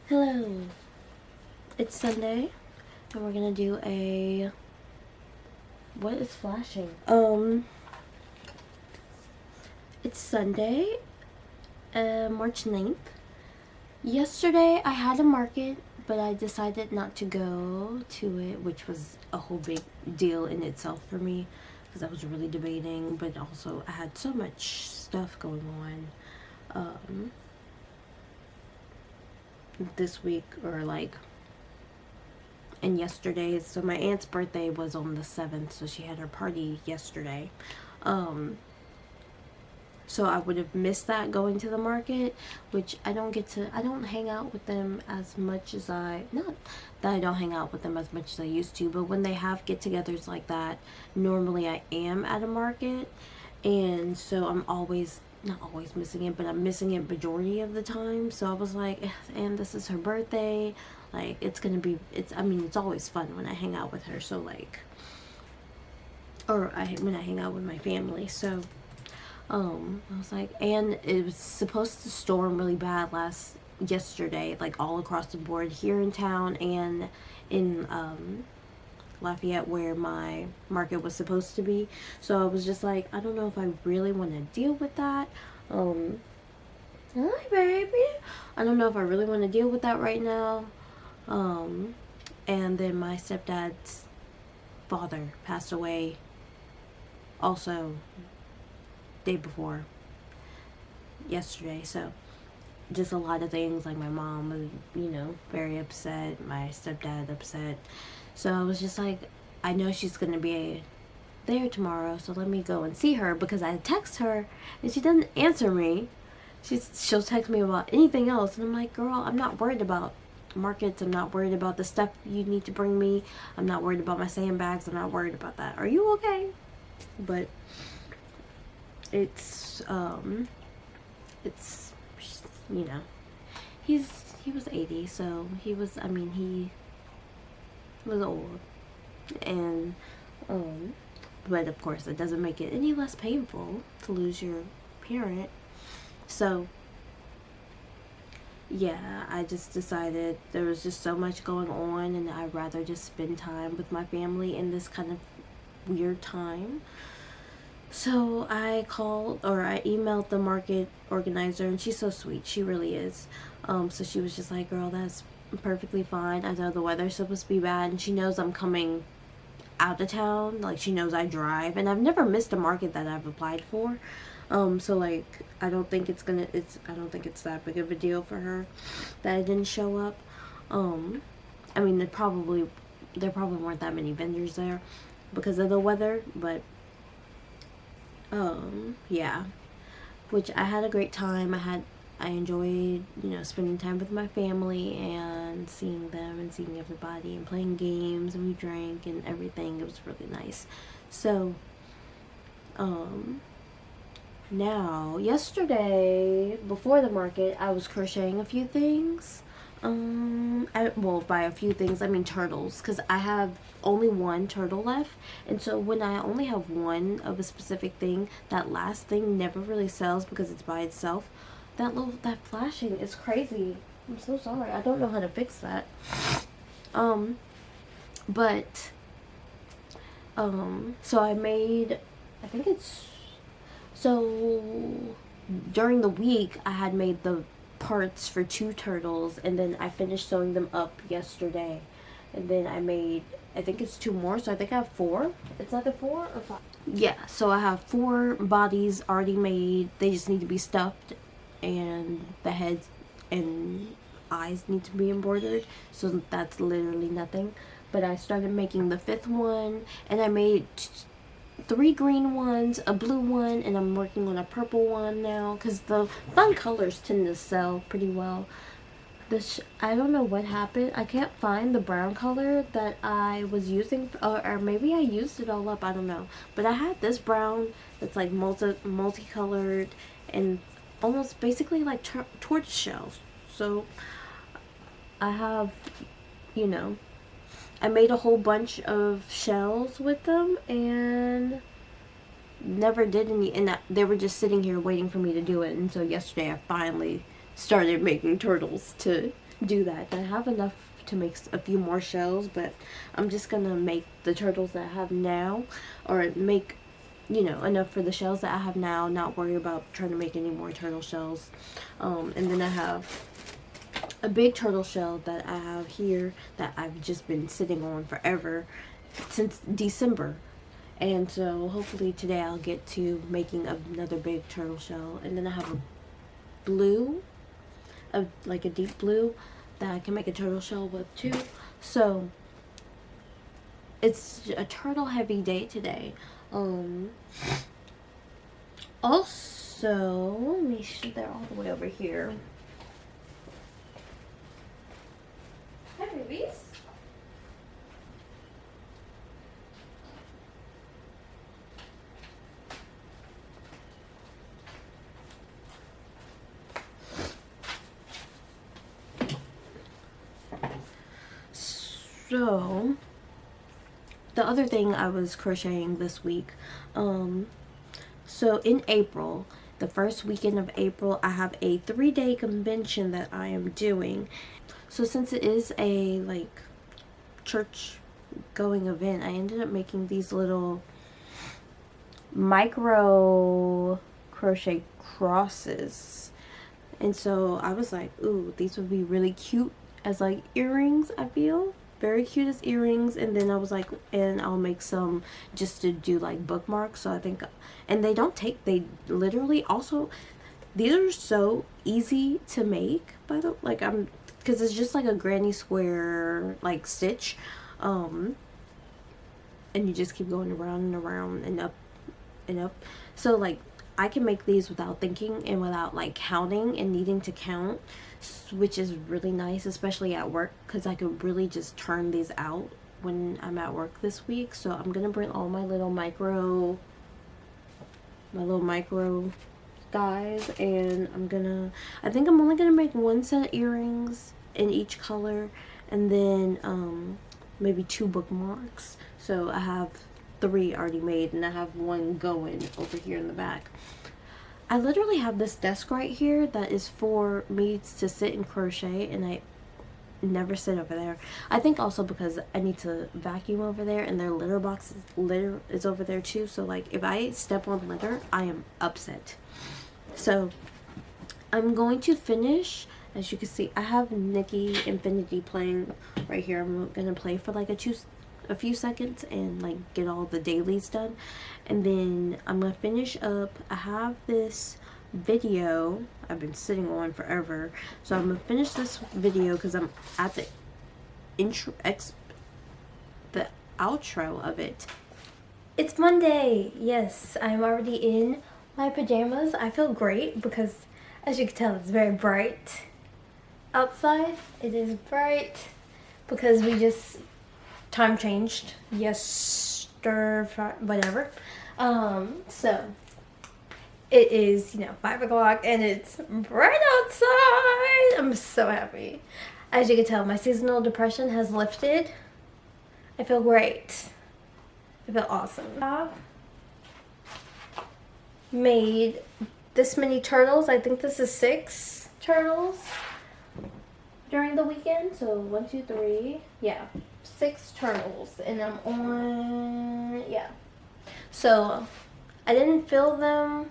Hello, it's Sunday, and we're gonna do a, what is flashing? It's Sunday, March 9th. Yesterday I had a market, but I decided not to go to it, which was a whole big deal in itself for me, because I was really debating, but also I had so much stuff going on, this week, or like, and yesterday. So my aunt's birthday was on the 7th, so she had her party yesterday. So I would have missed that going to the market, which I don't hang out with them as much as not that I don't hang out with them as much as I used to, but when they have get-togethers like that, normally I am at a market, and so I'm always, not always missing it, but I'm missing it majority of the time. So I was like, and this is her birthday, like, I mean, it's always fun when I hang out with her, so like, when I hang out with my family. So I was like, and it was supposed to storm really bad yesterday, like all across the board here in town and in Lafayette, where my market was supposed to be. So I was just like, I don't know if I really want to deal with that. Hi baby. I don't know if I really want to deal with that right now. And then my stepdad's father passed away also day before yesterday. So just a lot of things, like my mom was, very upset, my stepdad upset. So I was just like, I know she's gonna be there tomorrow, so let me go and see her, because I text her and she doesn't answer me. She'll text me about anything else, and I'm like, girl, I'm not worried about markets, I'm not worried about the stuff you need to bring me, I'm not worried about my sandbags, I'm not worried about that. Are you okay? But it's he was 80, so he was old, and but of course it doesn't make it any less painful to lose your parent. So yeah, I just decided there was just so much going on, and I'd rather just spend time with my family in this kind of weird time. So I emailed the market organizer, and she's so sweet. She really is. So she was just like, girl, that's perfectly fine. I know the weather's supposed to be bad, and she knows I'm coming out of town. Like, she knows I drive, and I've never missed a market that I've applied for. So like, I don't think it's that big of a deal for her that I didn't show up. I mean, there probably weren't that many vendors there because of the weather, but yeah, which I had a great time. I enjoyed, spending time with my family and seeing them and seeing everybody and playing games, and we drank and everything. It was really nice. So, now, yesterday, before the market, I was crocheting a few things. By a few things, I mean turtles, because I have only one turtle left, and so when I only have one of a specific thing, that last thing never really sells because it's by itself. That flashing is crazy. I'm so sorry. I don't know how to fix that. But so during the week I had made the parts for 2 turtles, and then I finished sewing them up yesterday, and then I made, I think it's 2 more, so I think I have 4. It's either 4 or 5. Yeah, so I have 4 bodies already made. They just need to be stuffed, and the heads and eyes need to be embroidered, so that's literally nothing. But I started making the 5th one, and I made 3 green ones, a blue one, and I'm working on a purple one now, because the fun colors tend to sell pretty well. I don't know what happened. I can't find the brown color that I was using, or maybe I used it all up, I don't know. But I had this brown that's like multicolored and almost basically like tortoise shells. So I have, I made a whole bunch of shells with them and never did any, and they were just sitting here waiting for me to do it. And so yesterday I finally started making turtles to do that. I have enough to make a few more shells, but I'm just gonna make the turtles that I have now, or make, you know, enough for the shells that I have now, not worry about trying to make any more turtle shells. And then I have a big turtle shell that I have here that I've just been sitting on forever since December. And so hopefully today I'll get to making another big turtle shell. And then I have a blue, like a deep blue, that I can make a turtle shell with too. So it's a turtle heavy day today. Also, let me shoot that all the way over here. Hi, babies. So, the other thing I was crocheting this week, so in April, the first weekend of April, I have a 3-day convention that I am doing. So since it is a like church going event, I ended up making these little micro crochet crosses. And so I was like, ooh, these would be really cute as like earrings, I feel. Very cute as earrings. And then I was like, and I'll make some just to do like bookmarks. So I think, and they don't take, they literally also, these are so easy to make, by the, like, because it's just like a granny square like stitch, and you just keep going around and around and up and up. So like I can make these without thinking and without like counting and needing to count, which is really nice, especially at work, because I could really just turn these out when I'm at work this week. So I'm gonna bring all my little micro guys, and I think I'm only gonna make one set of earrings in each color, and then maybe 2 bookmarks. So I have 3 already made, and I have 1 going over here in the back. I literally have this desk right here that is for me to sit and crochet, and I never sit over there. I think also because I need to vacuum over there, and their litter box is over there too. So like if I step on litter, I am upset. So I'm going to finish. As you can see, I have Nikki Infinity playing right here. I'm gonna play for like a few seconds and like get all the dailies done, and then I'm gonna finish up. I have this video I've been sitting on forever, so I'm gonna finish this video because I'm at the the outro of it. It's Monday. Yes, I'm already in my pajamas. I feel great because, as you can tell, it's very bright outside. It is bright because we just time changed whatever. So it is, 5 o'clock and it's bright outside. I'm so happy. As you can tell, my seasonal depression has lifted. I feel great. I feel awesome. I've made this many turtles. I think this is 6 turtles during the weekend. So 1, 2, 3. Yeah. 6 turtles, and I'm on, so I didn't fill them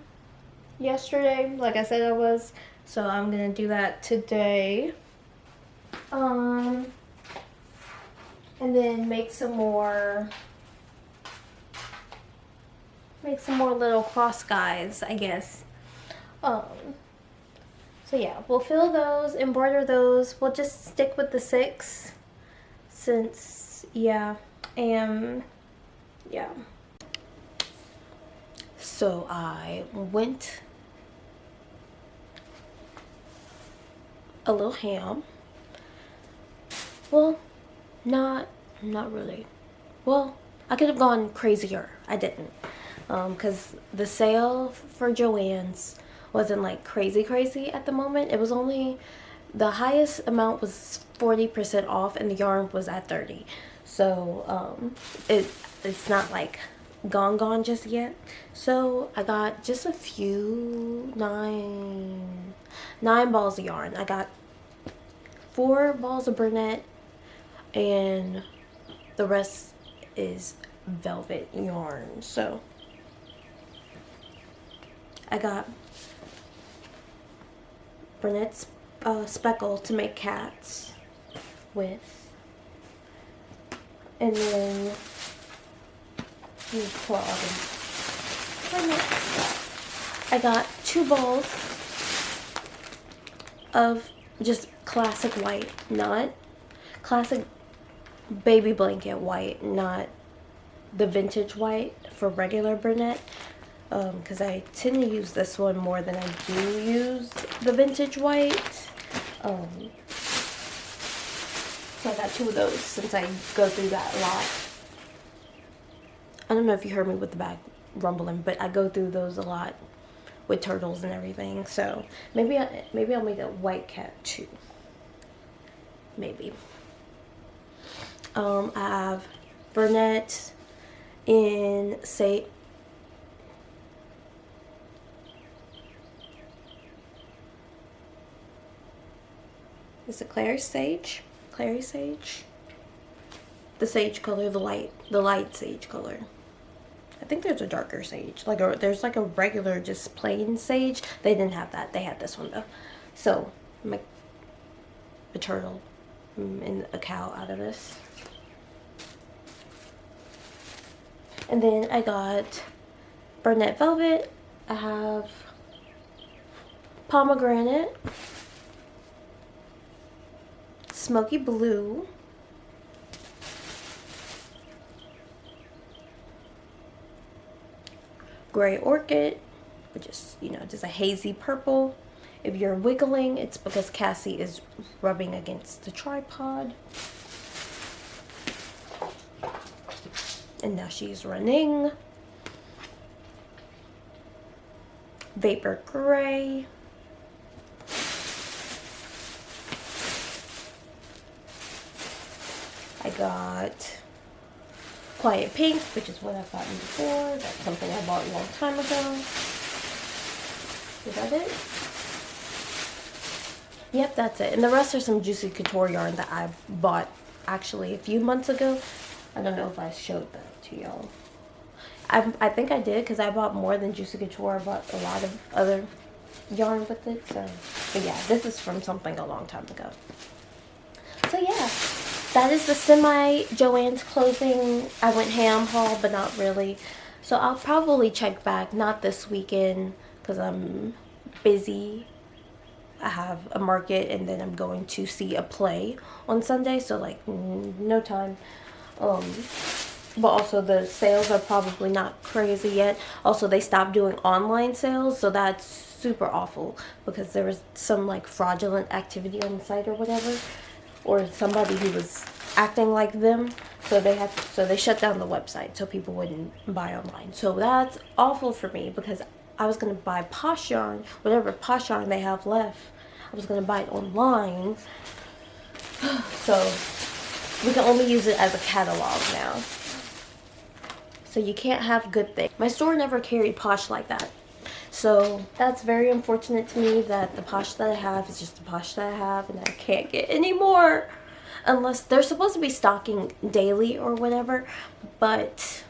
yesterday like I said I was, so I'm gonna do that today, and then make some more little cross guys, I guess. So yeah, we'll fill those, embroider those. We'll just stick with the 6 since, So I went a little ham. Well, not really. Well, I could have gone crazier. I didn't. Because the sale for Joann's wasn't like crazy at the moment. It was only, the highest amount was 40% off, and the yarn was at 30. So it's not like gone just yet. So I got just a few 9 balls of yarn. I got 4 balls of brunette, and the rest is velvet yarn. So I got brunette speckle to make cats with, and then let me pull out I got 2 balls of just classic white, not classic baby blanket white, not the vintage white for regular brunette, because I tend to use this one more than I do use the vintage white. So I got 2 of those since I go through that a lot. I don't know if you heard me with the bag rumbling, but I go through those a lot with turtles and everything. So maybe I'll make a white cat too. Maybe. I have brunette in say is it clary sage? Clary sage? The sage color, the light sage color. I think there's a darker sage. There's like a regular just plain sage. They didn't have that. They had this one though. So make a turtle and a cow out of this. And then I got brunette velvet. I have pomegranate, smoky blue, gray orchid, which is, you know, just a hazy purple. If you're wiggling, it's because Cassie is rubbing against the tripod. And now she's running. Vapor gray. I got quiet pink, which is what I've gotten before. That's something I bought a long time ago. Is that it? Yep, that's it. And the rest are some Juicy Couture yarn that I bought actually a few months ago. I don't know if I showed that to y'all. I think I did, because I bought more than Juicy Couture. I bought a lot of other yarn with it. So, but yeah, this is from something a long time ago. So yeah, that is the semi Joann's clothing. I went ham haul, but not really. So I'll probably check back, not this weekend, because I'm busy. I have a market, and then I'm going to see a play on Sunday, so like no time. But also the sales are probably not crazy yet. Also, they stopped doing online sales, so that's super awful, because there was some like fraudulent activity on the site or whatever, or somebody who was acting like them, so they shut down the website so people wouldn't buy online. So that's awful for me, because I was gonna buy Posh yarn, whatever Posh yarn they have left. I was gonna buy it online, so we can only use it as a catalog now. So you can't have good things. My store never carried Posh like that. So that's very unfortunate to me, that the Posh that I have is just the Posh that I have, and I can't get any more. Unless they're supposed to be stocking daily or whatever, but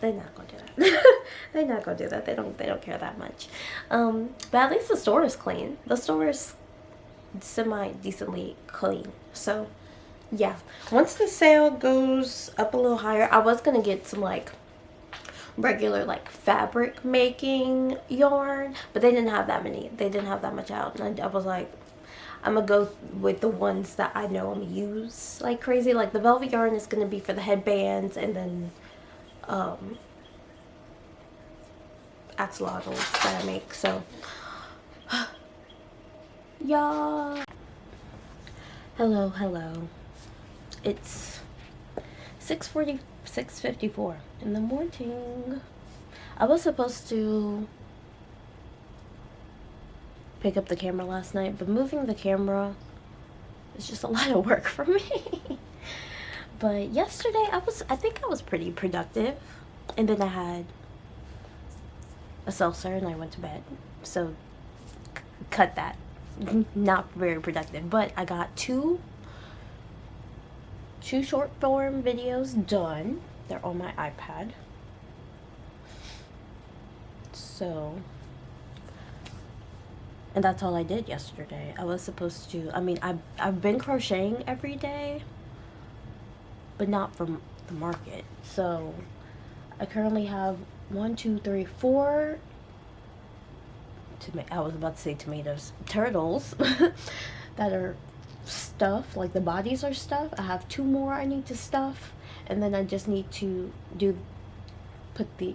they're not gonna do that. They're not gonna do that. They don't care that much. But at least the store is clean. The store is semi-decently clean. So yeah, once the sale goes up a little higher, I was gonna get some like regular like fabric making yarn, but they didn't have that many. They didn't have that much out, and I was like, I'm gonna go with the ones that I know I'm gonna use like crazy. Like the velvet yarn is gonna be for the headbands, and then axolotls that I make. So yeah, hello, it's 6:54 in the morning. I was supposed to pick up the camera last night, but moving the camera is just a lot of work for me. But yesterday I think I was pretty productive, and then I had a seltzer and I went to bed. So cut that. not very productive. But I got two short form videos done. They're on my iPad. So, and that's all I did yesterday. I was supposed to, I mean, I've been crocheting every day, but not from the market. So I currently have 1, 2, 3, 4 I was about to say tomatoes, turtles that are stuffed, like the bodies are stuffed. I have 2 more I need to stuff, and then I just need to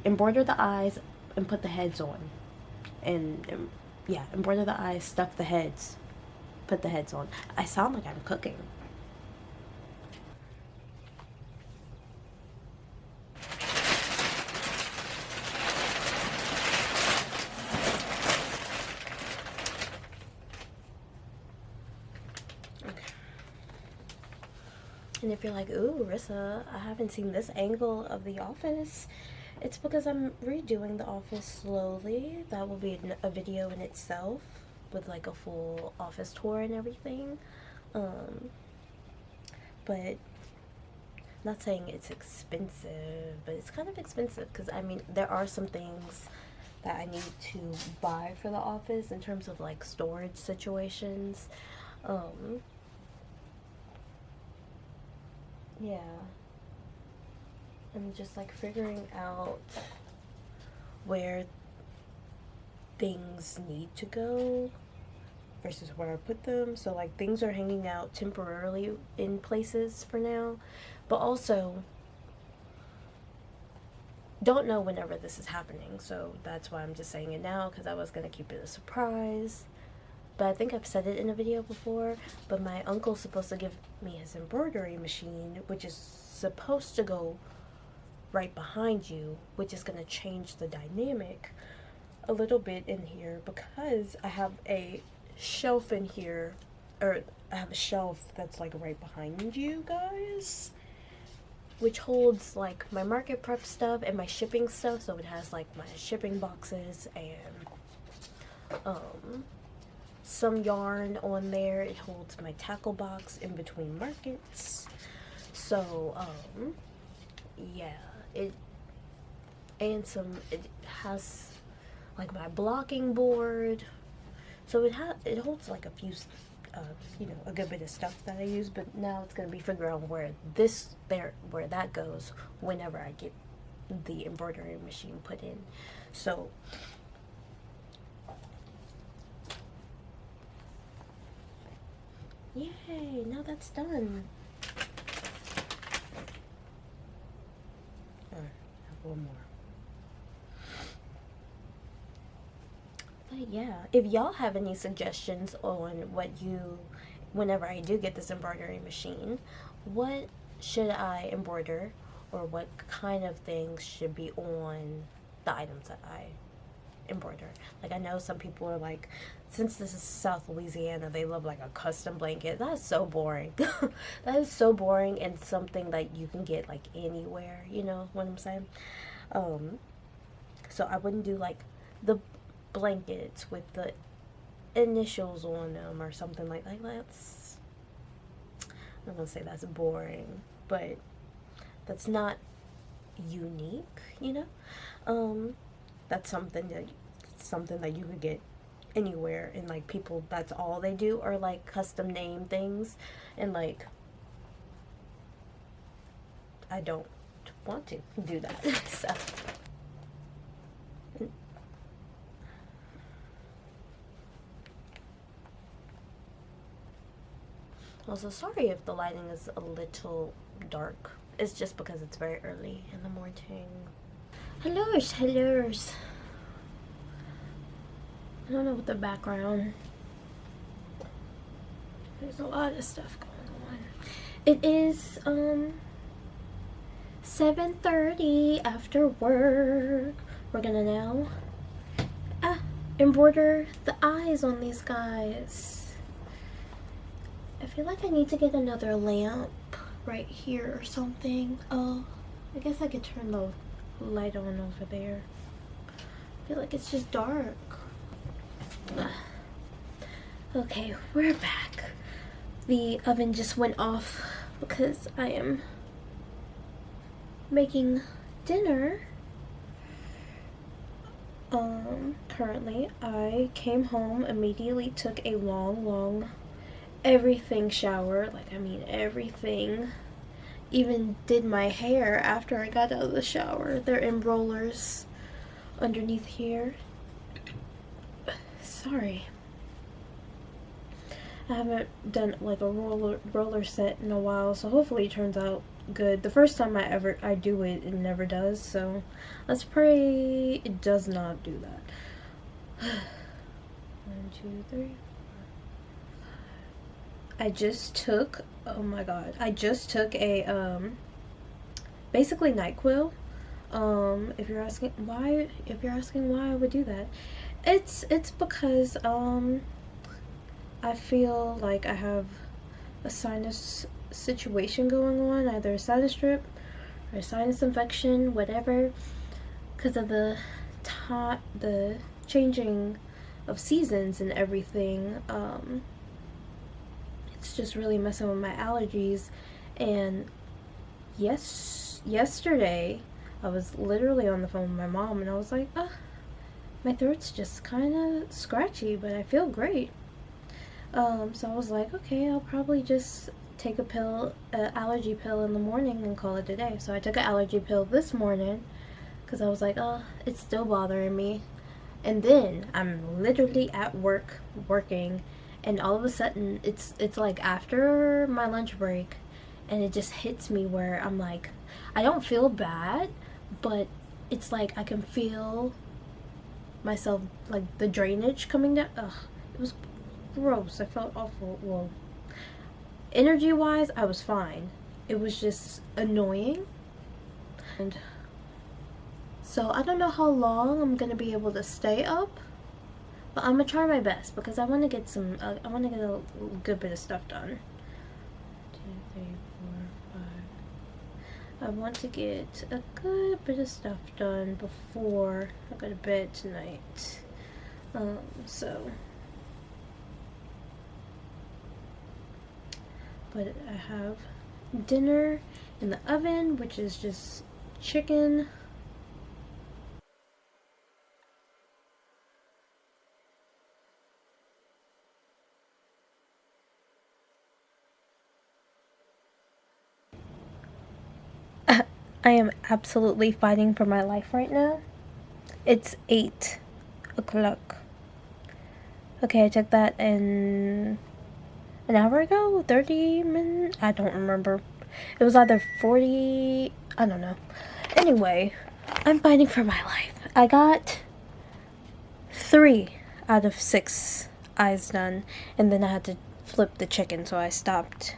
embroider the eyes and put the heads on, and yeah, embroider the eyes, stuff the heads, put the heads on. I sound like I'm cooking. And if you're like, ooh, Rissa, I haven't seen this angle of the office, it's because I'm redoing the office slowly. That will be a video in itself with like a full office tour and everything. But not saying it's expensive, but it's kind of expensive because I mean, there are some things that I need to buy for the office in terms of like storage situations. Yeah, and just like figuring out where things need to go versus where I put them. So like things are hanging out temporarily in places for now, but also don't know whenever this is happening. So that's why I'm just saying it now, because I was going to keep it a surprise. But I think I've said it in a video before, but my uncle's supposed to give me his embroidery machine, which is supposed to go right behind you, which is going to change the dynamic a little bit in here, because I have a shelf in here, or I have a shelf that's like right behind you guys, which holds like my market prep stuff and my shipping stuff. So it has like my shipping boxes and some yarn on there. It holds my tackle box in between markets. So yeah, it has like my blocking board. So it holds like a few a good bit of stuff that I use, but now it's gonna be figuring out where that goes whenever I get the embroidery machine put in. So yay, now that's done. I have one more. But yeah, if y'all have any suggestions on whenever I do get this embroidery machine, what should I embroider, or what kind of things should be on the items that I embroider? Like, I know some people are like, since this is South Louisiana, they love like a custom blanket. That is so boring. That is so boring, and something that you can get like anywhere, you know what I'm saying? So I wouldn't do like the blankets with the initials on them or something like that's, I'm not gonna say that's boring, but that's not unique, you know? That's something that you could get anywhere, and like people, that's all they do, or like custom name things, and like I don't want to do that. So also, sorry if the lighting is a little dark. It's just because it's very early in the morning. Hellos. I don't know what the background. There's a lot of stuff going on. It is 7:30 after work. We're gonna now embroider the eyes on these guys. I feel like I need to get another lamp right here or something. Oh, I guess I could turn the light on over there. I feel like it's just dark. Okay, we're back. The oven just went off because I am making dinner. Currently, I came home, immediately took a long everything shower. Like, I mean, everything. Even did my hair after I got out of the shower. They're in rollers underneath here. Sorry. I haven't done like a roller set in a while, so hopefully it turns out good. The first time I do it, it never does. So let's pray it does not do that. 1, 2, 3, 4. I just took. Oh my god! I just took a basically NyQuil. If you're asking why I would do that, it's because I feel like I have a sinus situation going on, either a sinus strip or a sinus infection, whatever, because of the changing of seasons and everything. It's just really messing with my allergies. And yesterday I was literally on the phone with my mom, and I was like, my throat's just kind of scratchy, but I feel great. So I was like, okay, I'll probably just take an allergy pill in the morning and call it a day. So I took an allergy pill this morning because I was like, it's still bothering me. And then I'm literally at work working, and all of a sudden it's like after my lunch break, and it just hits me where I'm like, I don't feel bad, but it's like I can feel myself, like the drainage coming down. It was gross. I felt awful. Well, energy wise, I was fine. It was just annoying. And so I don't know how long I'm gonna be able to stay up, but I'm gonna try my best because I want to get a good bit of stuff done. 2, 3, 4, 5. I want to get a good bit of stuff done before I go to bed tonight. So. But I have dinner in the oven, which is just chicken. I am absolutely fighting for my life right now. It's 8 o'clock. Okay, I took that in an hour ago, 30 minutes. I don't remember. It was either 40. I don't know. Anyway, I'm fighting for my life. I got 3 out of 6 eyes done, and then I had to flip the chicken, so I stopped.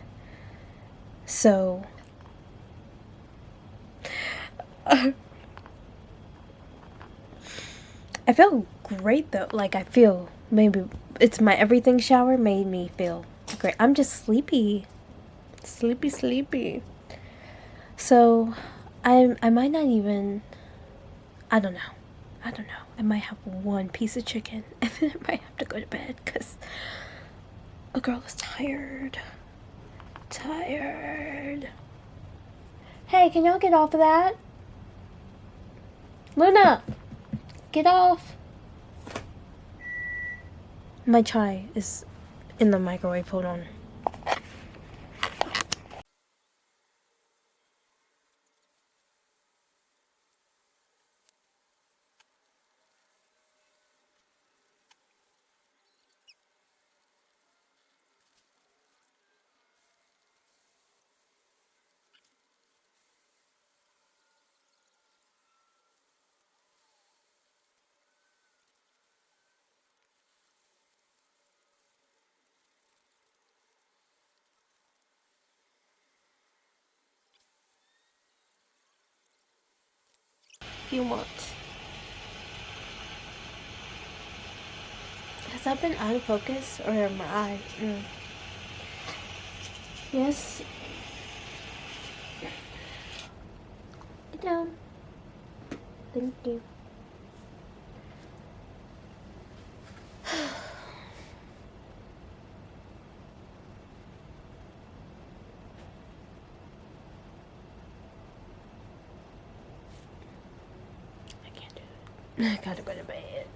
So I feel great though. Like, I feel maybe it's my everything shower made me feel great. I'm just sleepy. Sleepy. So I might not even, I don't know. I might have one piece of chicken and then I might have to go to bed because a girl is tired. Hey, can y'all get off of that? Luna, get off. My chai is in the microwave. Hold on. If you want. Has that been out of focus or am I? Yes. Get down. Thank you. I gotta go to bed.